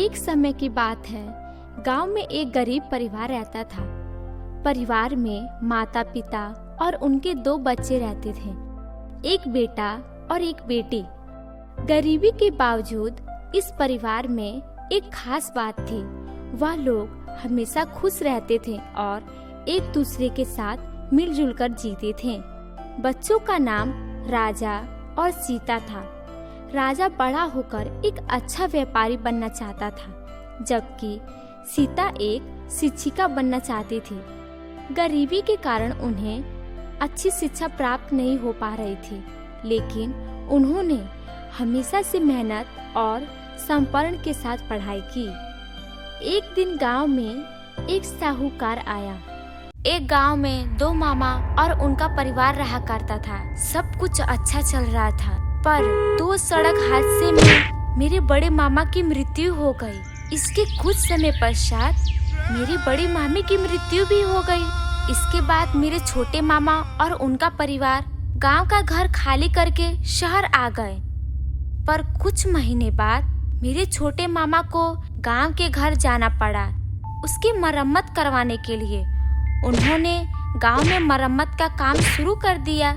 एक समय की बात है, गांव में एक गरीब परिवार रहता था। परिवार में माता पिता और उनके 2 बच्चे रहते थे, एक बेटा और एक बेटी। गरीबी के बावजूद इस परिवार में एक खास बात थी। वह लोग हमेशा खुश रहते थे और एक दूसरे के साथ मिलजुल कर जीते थे। बच्चों का नाम राजा और सीता था। राजा बड़ा होकर एक अच्छा व्यापारी बनना चाहता था, जबकि सीता एक शिक्षिका बनना चाहती थी। गरीबी के कारण उन्हें अच्छी शिक्षा प्राप्त नहीं हो पा रही थी, लेकिन उन्होंने हमेशा से मेहनत और समर्पण के साथ पढ़ाई की। एक दिन गांव में एक साहूकार आया। एक गांव में 2 मामा और उनका परिवार रहा करता था। सब कुछ अच्छा चल रहा था, पर 2 सड़क हादसे में मेरे बड़े मामा की मृत्यु हो गई। इसके कुछ समय पश्चात मेरी बड़ी मामी की मृत्यु भी हो गई। इसके बाद मेरे छोटे मामा और उनका परिवार गांव का घर खाली करके शहर आ गए। पर कुछ महीने बाद मेरे छोटे मामा को गांव के घर जाना पड़ा, उसकी मरम्मत करवाने के लिए। उन्होंने गांव में मरम्मत का काम शुरू कर दिया।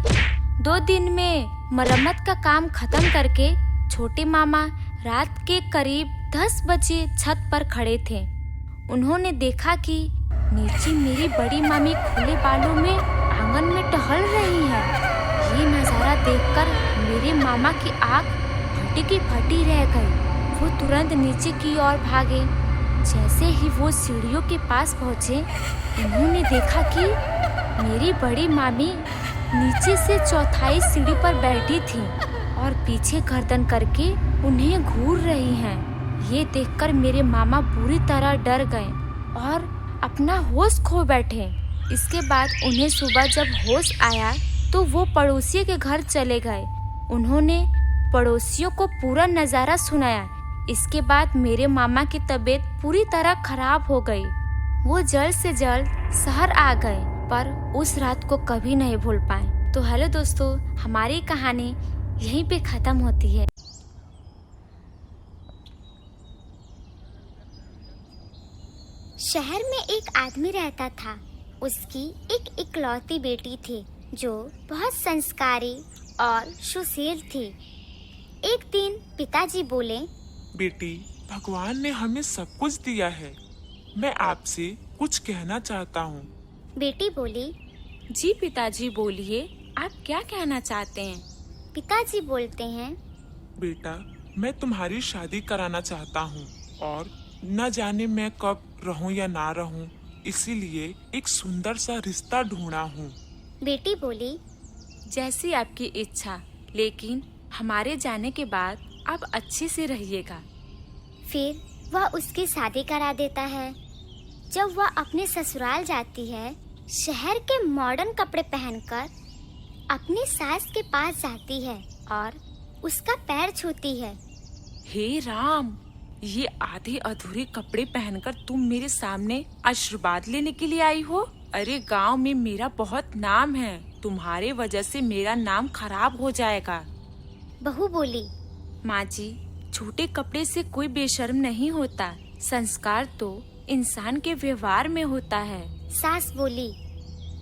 2 दिन में मरम्मत का काम खत्म करके छोटे मामा रात के करीब 10 बजे छत पर खड़े थे। उन्होंने देखा कि नीचे मेरी बड़ी मामी खुले बालों में आंगन में टहल रही है। ये नजारा देखकर मेरे मामा की आंख फटी की फटी रह गई। वो तुरंत नीचे की ओर भागे। जैसे ही वो सीढ़ियों के पास पहुंचे, उन्होंने देखा कि मेरी बड़ी मामी नीचे से 4थी सीढ़ी पर बैठी थी और पीछे गर्दन करके उन्हें घूर रही हैं। ये देखकर मेरे मामा बुरी तरह डर गए और अपना होश खो बैठे। इसके बाद उन्हें सुबह जब होश आया तो वो पड़ोसी के घर चले गए। उन्होंने पड़ोसियों को पूरा नज़ारा सुनाया। इसके बाद मेरे मामा की तबीयत पूरी तरह खराब हो गई। वो जल्द से जल्द शहर आ गए, पर उस रात को कभी नहीं भूल पाए। तो हेलो दोस्तों, हमारी कहानी यहीं पे खत्म होती है। शहर में एक आदमी रहता था। उसकी एक इकलौती बेटी थी जो बहुत संस्कारी और सुशील थी। एक दिन पिताजी बोले, बेटी, भगवान ने हमें सब कुछ दिया है। मैं आपसे कुछ कहना चाहता हूँ। बेटी बोली, जी पिताजी बोलिए, आप क्या कहना चाहते हैं? पिताजी बोलते हैं, बेटा, मैं तुम्हारी शादी कराना चाहता हूँ और न जाने मैं कब रहूँ या ना रहूँ, इसीलिए एक सुंदर सा रिश्ता ढूंढा हूँ। बेटी बोली, जैसी आपकी इच्छा, लेकिन हमारे जाने के बाद आप अच्छे से रहिएगा। फिर वह उसकी शादी करा देता है। जब वह अपने ससुराल जाती है, शहर के मॉडर्न कपड़े पहनकर अपनी सास के पास जाती है और उसका पैर छूती है। हे राम, ये आधे अधूरे कपड़े पहनकर तुम मेरे सामने आशीर्वाद लेने के लिए आई हो? अरे गांव में मेरा बहुत नाम है, तुम्हारे वजह से मेरा नाम खराब हो जाएगा। बहू बोली, माँ जी, छोटे कपड़े से कोई बेशर्म नहीं होता। संस्कार तो इंसान के व्यवहार में होता है। सास बोली,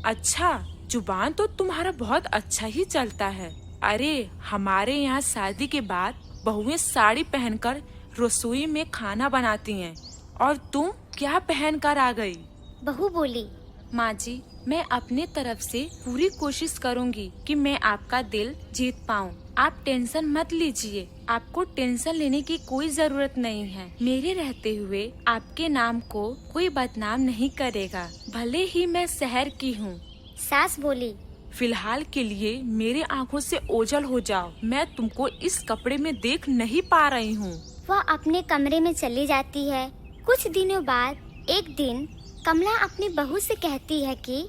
अच्छा, जुबान तो तुम्हारा बहुत अच्छा ही चलता है। अरे हमारे यहाँ शादी के बाद बहुएं साड़ी पहनकर रसोई में खाना बनाती हैं, और तुम क्या पहनकर आ गई? बहू बोली, माँ जी, मैं अपने तरफ से पूरी कोशिश करूँगी कि मैं आपका दिल जीत पाऊँ। आप टेंशन मत लीजिए, आपको टेंशन लेने की कोई जरूरत नहीं है। मेरे रहते हुए आपके नाम को कोई बदनाम नहीं करेगा, भले ही मैं शहर की हूँ। सास बोली, फिलहाल के लिए मेरे आँखों से ओझल हो जाओ, मैं तुमको इस कपड़े में देख नहीं पा रही हूँ। वह अपने कमरे में चली जाती है। कुछ दिनों बाद एक दिन कमला अपनी बहू से कहती है कि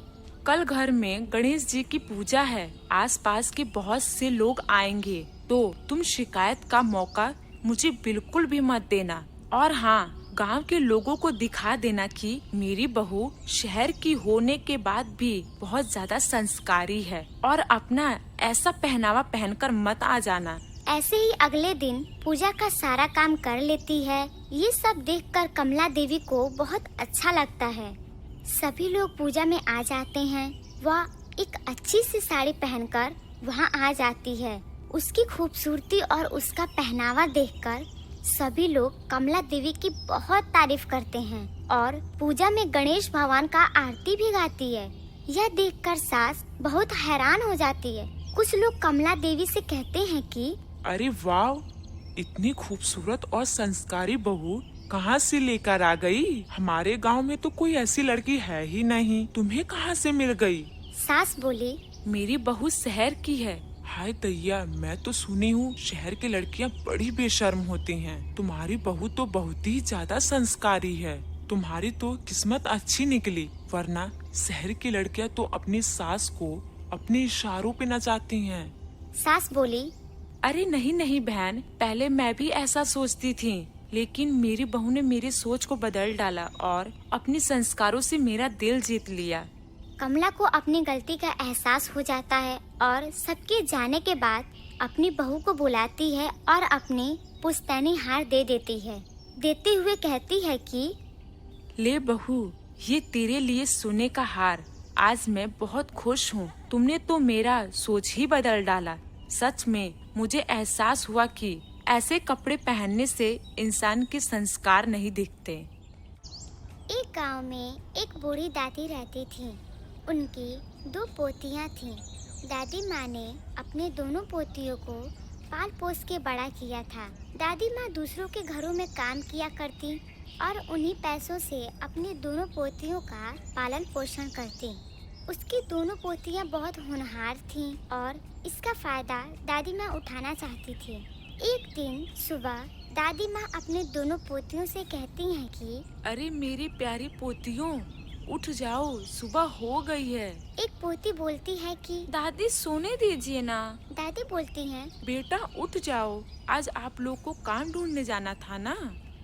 कल घर में गणेश जी की पूजा है, आसपास के बहुत से लोग आएंगे, तो तुम शिकायत का मौका मुझे बिल्कुल भी मत देना। और हाँ, गांव के लोगों को दिखा देना कि मेरी बहू शहर की होने के बाद भी बहुत ज्यादा संस्कारी है, और अपना ऐसा पहनावा पहनकर मत आ जाना ऐसे ही अगले दिन पूजा का सारा काम कर लेती है। ये सब देखकर कमला देवी को बहुत अच्छा लगता है। सभी लोग पूजा में आ जाते हैं। वह एक अच्छी सी साड़ी पहनकर वहाँ आ जाती है। उसकी खूबसूरती और उसका पहनावा देखकर सभी लोग कमला देवी की बहुत तारीफ करते हैं और पूजा में गणेश भगवान का आरती भी गाती है। यह देखकर सास बहुत हैरान हो जाती है। कुछ लोग कमला देवी से कहते हैं कि अरे वाह, इतनी खूबसूरत और संस्कारी बहू कहाँ से लेकर आ गई? हमारे गांव में तो कोई ऐसी लड़की है ही नहीं, तुम्हें कहाँ से मिल गई? सास बोली, मेरी बहू शहर की है। हाय दैया, मैं तो सुनी हूँ शहर की लड़कियाँ बड़ी बेशर्म होती हैं। तुम्हारी बहू तो बहुत ही ज्यादा संस्कारी है। तुम्हारी तो किस्मत अच्छी निकली, वरना शहर की लड़कियाँ तो अपनी सास को अपने इशारों पे नचाती हैं। सास बोली, अरे नहीं नहीं बहन, पहले मैं भी ऐसा सोचती थी, लेकिन मेरी बहू ने मेरी सोच को बदल डाला और अपने संस्कारों से मेरा दिल जीत लिया। कमला को अपनी गलती का एहसास हो जाता है और सबके जाने के बाद अपनी बहू को बुलाती है और अपनी पुश्तैनी हार दे देती है। देते हुए कहती है कि ले बहू, ये तेरे लिए सोने का हार। आज मैं बहुत खुश हूँ। तुमने तो मेरा सोच ही बदल डाला। सच में मुझे एहसास हुआ कि ऐसे कपड़े पहनने से इंसान के संस्कार नहीं दिखते। एक गांव में एक बूढ़ी दादी रहती थी। उनकी 2 पोतियां थीं। दादी माँ ने अपने दोनों पोतियों को पाल पोस के बड़ा किया था। दादी माँ दूसरों के घरों में काम किया करती और उन्हीं पैसों से अपनी दोनों पोतियों का पालन पोषण करती। उसकी दोनों पोतियां बहुत होनहार थीं और इसका फायदा दादी माँ उठाना चाहती थी। एक दिन सुबह दादी माँ अपने दोनों पोतियों से कहती हैं कि अरे मेरी प्यारी पोतियों, उठ जाओ, सुबह हो गई है। एक पोती बोलती है कि दादी सोने दीजिए ना। दादी बोलती हैं, बेटा उठ जाओ, आज आप लोग को काम ढूंढने जाना था ना।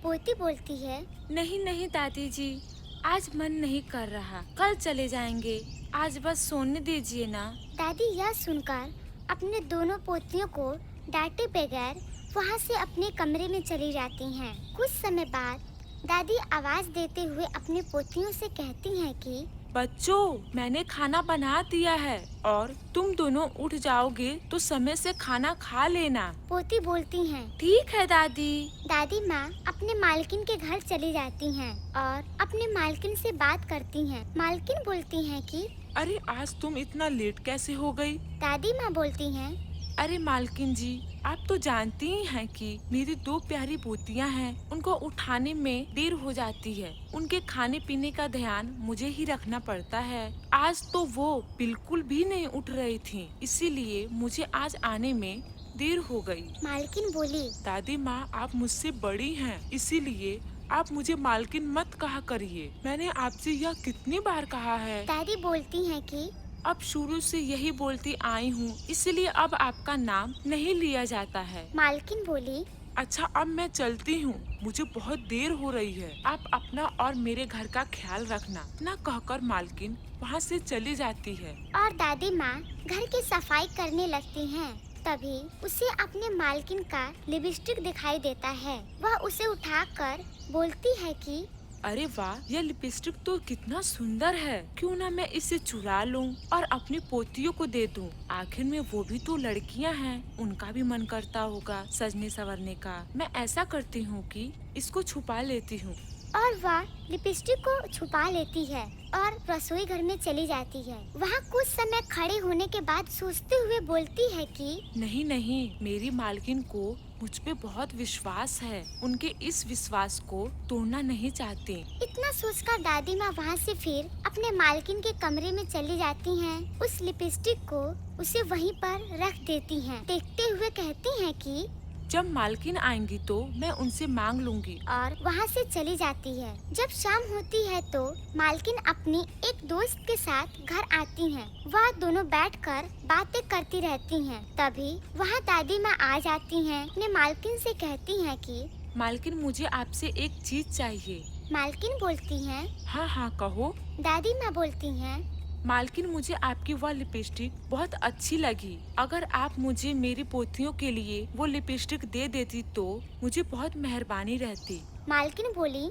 पोती बोलती है, नहीं नहीं दादी जी, आज मन नहीं कर रहा, कल चले जाएंगे, आज बस सोने दीजिए ना। दादी यह सुनकर अपने दोनों पोतियों को डांटे बगैर वहाँ से अपने कमरे में चली जाती हैं। कुछ समय बाद दादी आवाज देते हुए अपनी पोतियों से कहती हैं कि बच्चों, मैंने खाना बना दिया है और तुम दोनों उठ जाओगे तो समय से खाना खा लेना। पोती बोलती हैं, ठीक है दादी। दादी माँ अपने मालकिन के घर चली जाती हैं और अपने मालकिन से बात करती हैं। मालकिन बोलती हैं कि अरे आज तुम इतना लेट कैसे हो गई? दादी माँ बोलती हैं, अरे मालकिन जी, आप तो जानती ही हैं कि मेरी 2 प्यारी पोतियां हैं। उनको उठाने में देर हो जाती है। उनके खाने पीने का ध्यान मुझे ही रखना पड़ता है। आज तो वो बिल्कुल भी नहीं उठ रही थीं, इसीलिए मुझे आज आने में देर हो गई। मालकिन बोली, दादी माँ, आप मुझसे बड़ी हैं, इसीलिए आप मुझे मालकिन मत कहा करिए। मैंने आपसे यह कितनी बार कहा है। दादी बोलती हैं कि अब शुरू से यही बोलती आई हूँ, इसलिए अब आपका नाम नहीं लिया जाता है। मालकिन बोली, अच्छा अब मैं चलती हूँ, मुझे बहुत देर हो रही है। आप अपना और मेरे घर का ख्याल रखना। ना कहकर मालकिन वहाँ से चली जाती है। और दादी माँ घर की सफाई करने लगती हैं। तभी उसे अपने मालकिन का लिपस्टिक दिखाई देता है। वह उसे उठाकर बोलती है कि अरे वाह, यह लिपस्टिक तो कितना सुंदर है। क्यों ना मैं इसे चुरा लूं और अपनी पोतियों को दे दूं। आखिर में वो भी तो लड़कियां हैं, उनका भी मन करता होगा सजने संवरने का। मैं ऐसा करती हूँ कि इसको छुपा लेती हूँ। और वह लिपस्टिक को छुपा लेती है और रसोई घर में चली जाती है। वहाँ कुछ समय खड़े होने के बाद सोचते हुए बोलती है कि नहीं नहीं, मेरी मालकिन को मुझ पे बहुत विश्वास है। उनके इस विश्वास को तोड़ना नहीं चाहती। इतना सोचकर दादी माँ वहाँ से फिर अपने मालकिन के कमरे में चली जाती हैं। उस लिपस्टिक को उसे वहीं पर रख देती हैं। देखते हुए कहती हैं कि जब मालकिन आएंगी तो मैं उनसे मांग लूंगी। और वहाँ से चली जाती है। जब शाम होती है तो मालकिन अपनी एक दोस्त के साथ घर आती हैं। वह दोनों बैठकर बातें करती रहती हैं। तभी वहाँ दादी माँ आ जाती हैं। अपने मालकिन से कहती हैं कि मालकिन, मुझे आपसे एक चीज चाहिए। मालकिन बोलती हैं, हाँ हाँ कहो। दादी माँ बोलती हैं, मालकिन, मुझे आपकी वह लिपस्टिक बहुत अच्छी लगी। अगर आप मुझे मेरी पोतियों के लिए वो लिपस्टिक दे देती तो मुझे बहुत मेहरबानी रहती। मालकिन बोली।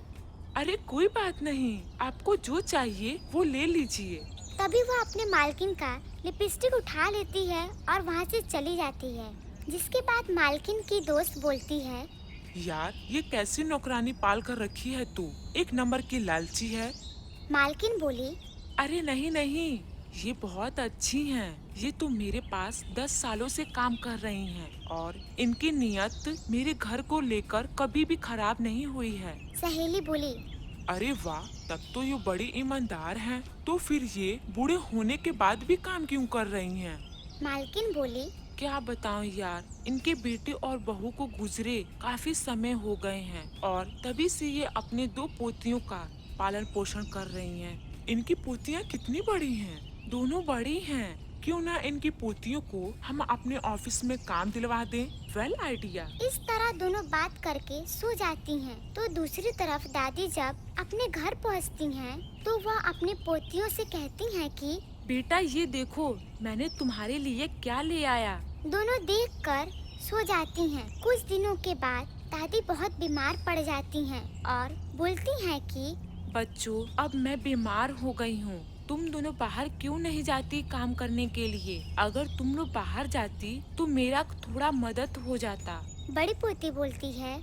अरे कोई बात नहीं, आपको जो चाहिए वो ले लीजिए। तभी वह अपने मालकिन का लिपस्टिक उठा लेती है और वहाँ से चली जाती है। जिसके बाद मालकिन की दोस्त बोलती है, यार ये कैसी नौकरानी पाल कर रखी है तू, एक नंबर की लालची है। मालकिन बोली, अरे नहीं नहीं, ये बहुत अच्छी हैं। ये तो मेरे पास 10 सालों से काम कर रही हैं और इनकी नियत मेरे घर को लेकर कभी भी खराब नहीं हुई है। सहेली बोली, अरे वाह, तब तो ये बड़ी ईमानदार हैं। तो फिर ये बूढ़े होने के बाद भी काम क्यों कर रही हैं? मालकिन बोली, क्या बताऊं यार, इनके बेटे और बहू को गुजरे काफी समय हो गए हैं और तभी से ये अपने 2 पोतियों का पालन पोषण कर रही हैं। इनकी पोतियां कितनी बड़ी हैं? दोनों बड़ी हैं। क्यों ना इनकी पोतियों को हम अपने ऑफिस में काम दिलवा दें? Well idea. इस तरह दोनों बात करके सो जाती हैं। तो दूसरी तरफ दादी जब अपने घर पहुंचती हैं, तो वह अपने पोतियों से कहती हैं कि बेटा ये देखो, मैंने तुम्हारे लिए क्या ले आया। दोनों देखकर सो जाती हैं। कुछ दिनों के बाद दादी बहुत बीमार पड़ जाती हैं और बोलती हैं कि बच्चों, अब मैं बीमार हो गई हूँ। तुम दोनों बाहर क्यों नहीं जाती काम करने के लिए? अगर तुम लोग बाहर जाती तो मेरा थोड़ा मदद हो जाता। बड़ी पोती बोलती है,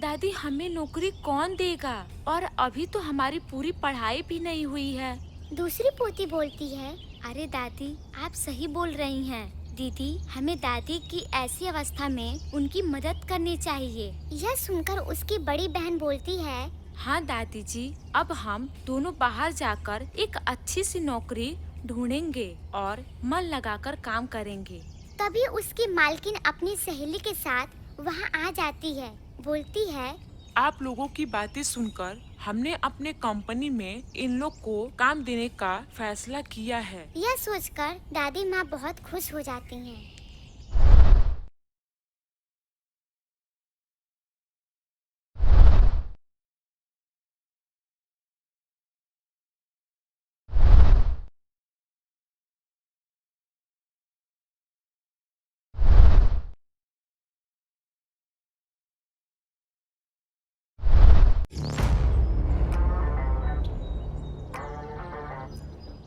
दादी हमें नौकरी कौन देगा, और अभी तो हमारी पूरी पढ़ाई भी नहीं हुई है। दूसरी पोती बोलती है, अरे दादी, आप सही बोल रही हैं। दीदी, हमें दादी की ऐसी अवस्था में उनकी मदद करनी चाहिए। यह सुनकर उसकी बड़ी बहन बोलती है, हाँ दादी जी, अब हम दोनों बाहर जाकर एक अच्छी सी नौकरी ढूंढेंगे और मन लगाकर काम करेंगे। तभी उसकी मालकिन अपनी सहेली के साथ वहाँ आ जाती है। बोलती है, आप लोगों की बातें सुनकर हमने अपने कंपनी में इन लोग को काम देने का फैसला किया है। यह सोचकर दादी माँ बहुत खुश हो जाती हैं।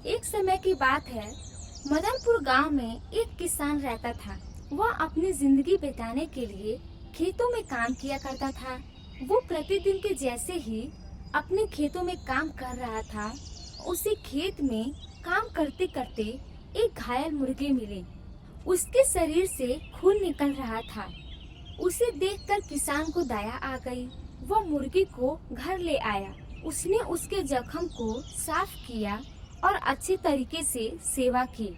एक समय की बात है, मदनपुर गांव में एक किसान रहता था। वह अपनी जिंदगी बिताने के लिए खेतों में काम किया करता था। वो प्रतिदिन के जैसे ही अपने खेतों में काम कर रहा था, उसे खेत में काम करते करते एक घायल मुर्गी मिली। उसके शरीर से खून निकल रहा था। उसे देखकर किसान को दया आ गई। वह मुर्गी को घर ले आया। उसने उसके जख्म को साफ किया और अच्छे तरीके से सेवा की।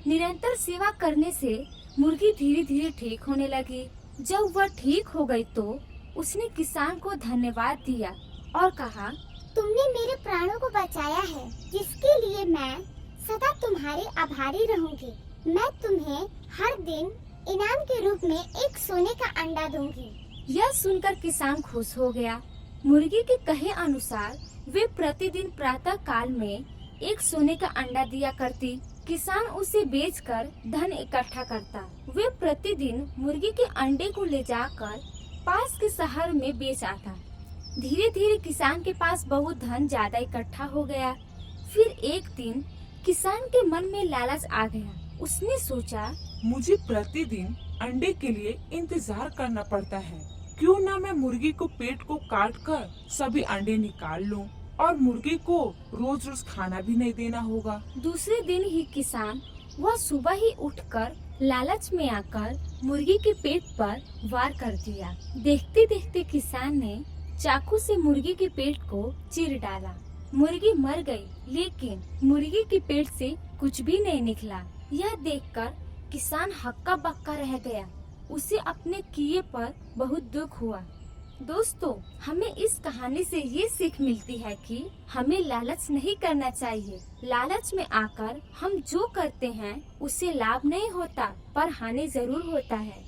निरंतर सेवा करने से मुर्गी धीरे धीरे ठीक होने लगी। जब वह ठीक हो गई तो उसने किसान को धन्यवाद दिया और कहा, तुमने मेरे प्राणों को बचाया है, जिसके लिए मैं सदा तुम्हारी आभारी रहूंगी। मैं तुम्हें हर दिन इनाम के रूप में एक सोने का अंडा दूंगी। यह सुनकर किसान खुश हो गया। मुर्गी के कहे अनुसार वे प्रतिदिन प्रातः काल में एक सोने का अंडा दिया करती। किसान उसे बेचकर धन इकट्ठा करता। वे प्रतिदिन मुर्गी के अंडे को ले जाकर पास के शहर में बेच आता। धीरे धीरे किसान के पास बहुत धन ज्यादा इकट्ठा हो गया। फिर एक दिन किसान के मन में लालच आ गया। उसने सोचा, मुझे प्रतिदिन अंडे के लिए इंतजार करना पड़ता है। क्यों ना मैं मुर्गी को पेट को काट कर सभी अंडे निकाल लूं और मुर्गी को रोज रोज खाना भी नहीं देना होगा। दूसरे दिन ही किसान वह सुबह ही उठकर लालच में आकर मुर्गी के पेट पर वार कर दिया। देखते देखते किसान ने चाकू से मुर्गी के पेट को चीर डाला। मुर्गी मर गई, लेकिन मुर्गी के पेट से कुछ भी नहीं निकला। यह देखकर किसान हक्का बक्का रह गया। उसे अपने किए पर बहुत दुख हुआ। दोस्तों, हमें इस कहानी से ये सीख मिलती है कि हमें लालच नहीं करना चाहिए। लालच में आकर हम जो करते हैं उससे लाभ नहीं होता, पर हानि जरूर होता है।